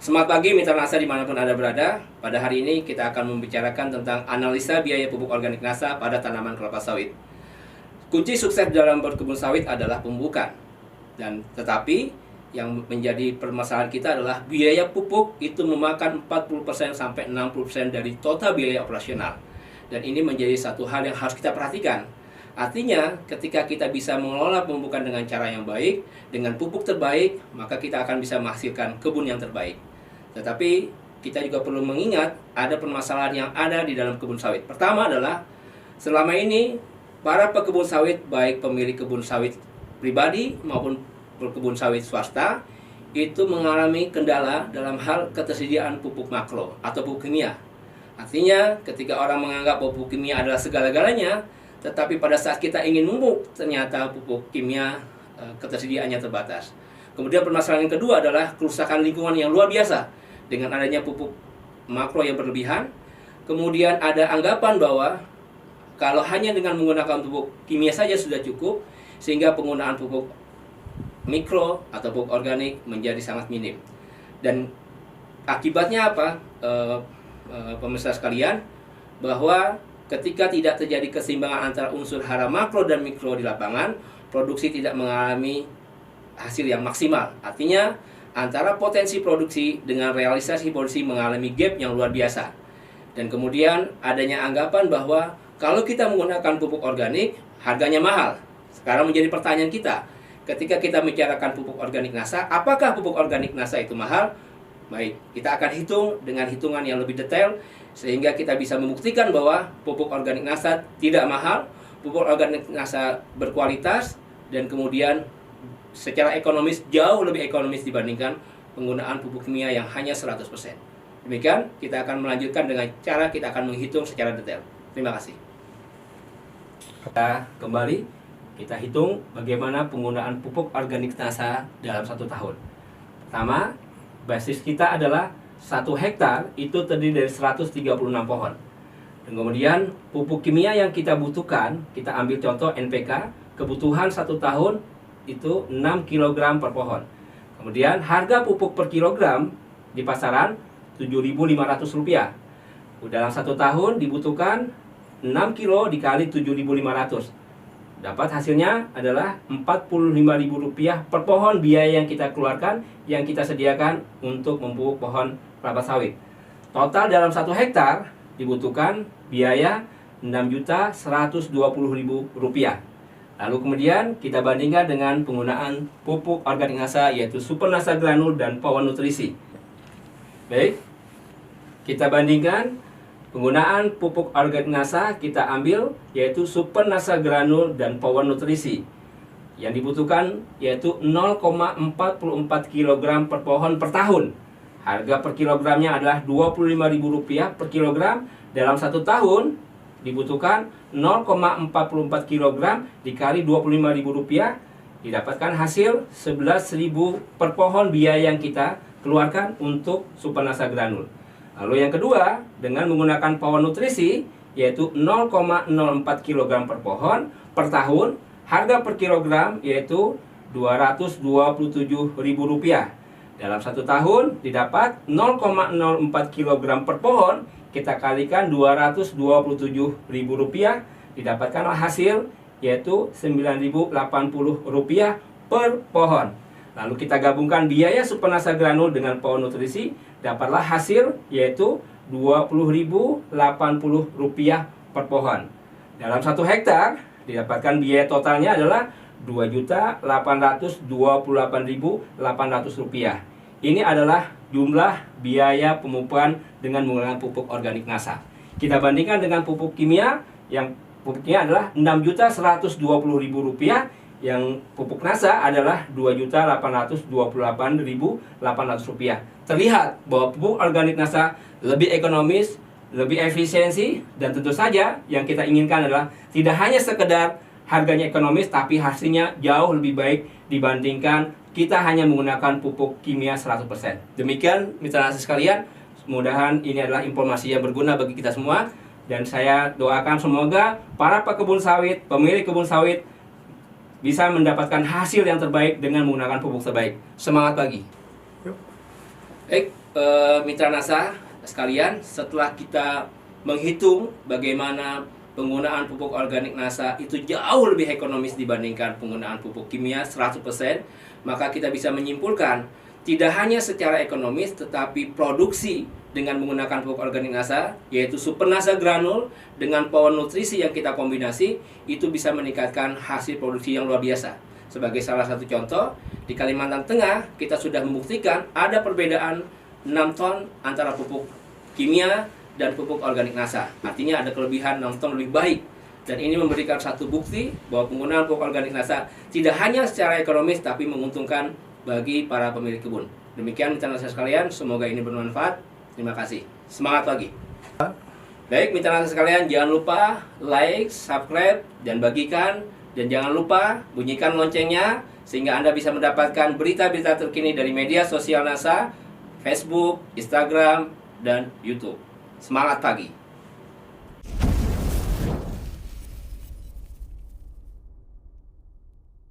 Semangat pagi mitra NASA dimanapun Anda berada. Pada hari ini kita akan membicarakan tentang analisa biaya pupuk organik NASA pada tanaman kelapa sawit. Kunci sukses dalam berkebun sawit adalah pemupukan. Tetapi yang menjadi permasalahan kita adalah biaya pupuk itu memakan 40% sampai 60% dari total biaya operasional. Dan ini menjadi satu hal yang harus kita perhatikan. Artinya, ketika kita bisa mengelola pemupukan dengan cara yang baik, dengan pupuk terbaik, maka kita akan bisa menghasilkan kebun yang terbaik. Tetapi kita juga perlu mengingat ada permasalahan yang ada di dalam kebun sawit. Pertama adalah selama ini para pekebun sawit, baik pemilik kebun sawit pribadi maupun berkebun sawit swasta, itu mengalami kendala dalam hal ketersediaan pupuk makro atau pupuk kimia. Artinya ketika orang menganggap pupuk kimia adalah segala-galanya, tetapi pada saat kita ingin memupuk ternyata pupuk kimia ketersediaannya terbatas. Kemudian permasalahan yang kedua adalah kerusakan lingkungan yang luar biasa dengan adanya pupuk makro yang berlebihan. Kemudian ada anggapan bahwa kalau hanya dengan menggunakan pupuk kimia saja sudah cukup, sehingga penggunaan pupuk mikro atau pupuk organik menjadi sangat minim. Dan akibatnya apa? Pemirsa sekalian, bahwa ketika tidak terjadi keseimbangan antara unsur hara makro dan mikro di lapangan, produksi tidak mengalami hasil yang maksimal. Artinya antara potensi produksi dengan realisasi produksi mengalami gap yang luar biasa. Dan kemudian adanya anggapan bahwa kalau kita menggunakan pupuk organik, harganya mahal. Sekarang menjadi pertanyaan kita, ketika kita membicarakan pupuk organik NASA, apakah pupuk organik NASA itu mahal? Baik, kita akan hitung dengan hitungan yang lebih detail, sehingga kita bisa membuktikan bahwa pupuk organik NASA tidak mahal, pupuk organik NASA berkualitas, dan kemudian secara ekonomis jauh lebih ekonomis dibandingkan penggunaan pupuk kimia yang hanya 100%. Demikian, kita akan melanjutkan dengan cara kita akan menghitung secara detail. Terima kasih. Kita kembali, kita hitung bagaimana penggunaan pupuk organik NASA dalam 1 tahun. Pertama, basis kita adalah 1 hektar itu terdiri dari 136 pohon. Dan kemudian pupuk kimia yang kita butuhkan, kita ambil contoh NPK, kebutuhan 1 tahun itu 6 kg per pohon. Kemudian harga pupuk per kilogram di pasaran Rp7.500. Dalam 1 tahun dibutuhkan 6 kilo dikali 7.500. Dapat hasilnya adalah Rp45.000 per pohon biaya yang kita keluarkan, yang kita sediakan untuk memupuk pohon kelapa sawit. Total dalam 1 hektar dibutuhkan biaya Rp6.120.000. Lalu kemudian kita bandingkan dengan penggunaan pupuk organik NASA, yaitu Super NASA Granul dan Power Nutrisi. Baik, kita bandingkan penggunaan pupuk organik NASA, kita ambil yaitu Super NASA Granul dan Power Nutrisi. Yang dibutuhkan yaitu 0,44 kg per pohon per tahun. Harga per kilogramnya adalah Rp25.000 per kilogram. Dalam 1 tahun dibutuhkan 0,44 kg dikali Rp25.000, didapatkan hasil 11.000 per pohon biaya yang kita keluarkan untuk Super NASA Granul. Lalu yang kedua, dengan menggunakan Power Nutrisi yaitu 0,04 kg per pohon per tahun, harga per kilogram yaitu Rp227.000. Dalam 1 tahun didapat 0,04 kg per pohon, kita kalikan Rp227.000, didapatkanlah hasil yaitu Rp9.080 per pohon. Lalu kita gabungkan biaya Super NASA Granul dengan Power Nutrisi, dapatlah hasil yaitu Rp20.080 per pohon. Dalam 1 hektar didapatkan biaya totalnya adalah Rp2.828.800. Ini adalah jumlah biaya pemupukan dengan menggunakan pupuk organik NASA. Kita bandingkan dengan pupuk kimia, yang pupuknya adalah Rp6.120.000, yang pupuk NASA adalah Rp2.828.800. Terlihat bahwa pupuk organik NASA lebih ekonomis, lebih efisiensi, dan tentu saja yang kita inginkan adalah tidak hanya sekedar harganya ekonomis, tapi hasilnya jauh lebih baik dibandingkan kita hanya menggunakan pupuk kimia 100%. Demikian mitra NASA sekalian, mudah-mudahan ini adalah informasi yang berguna bagi kita semua. Dan saya doakan semoga para pekebun sawit, pemilik kebun sawit bisa mendapatkan hasil yang terbaik dengan menggunakan pupuk terbaik. Semangat pagi. Baik, mitra NASA sekalian, setelah kita menghitung bagaimana penggunaan pupuk organik NASA itu jauh lebih ekonomis dibandingkan penggunaan pupuk kimia 100%, maka kita bisa menyimpulkan tidak hanya secara ekonomis tetapi produksi dengan menggunakan pupuk organik NASA, yaitu Super NASA Granul dengan power nutrisi yang kita kombinasi, itu bisa meningkatkan hasil produksi yang luar biasa. Sebagai salah satu contoh, di Kalimantan Tengah kita sudah membuktikan ada perbedaan 6 ton antara pupuk kimia dan pupuk organik NASA. Artinya ada kelebihan 6 ton lebih baik. Dan ini memberikan satu bukti bahwa penggunaan pupuk organik NASA tidak hanya secara ekonomis tapi menguntungkan bagi para pemilik kebun. Demikian mitra NASA sekalian, semoga ini bermanfaat. Terima kasih. Semangat pagi. Baik mitra NASA sekalian, jangan lupa like, subscribe, dan bagikan. Dan jangan lupa bunyikan loncengnya sehingga Anda bisa mendapatkan berita-berita terkini dari media sosial NASA, Facebook, Instagram, dan YouTube. Semangat pagi.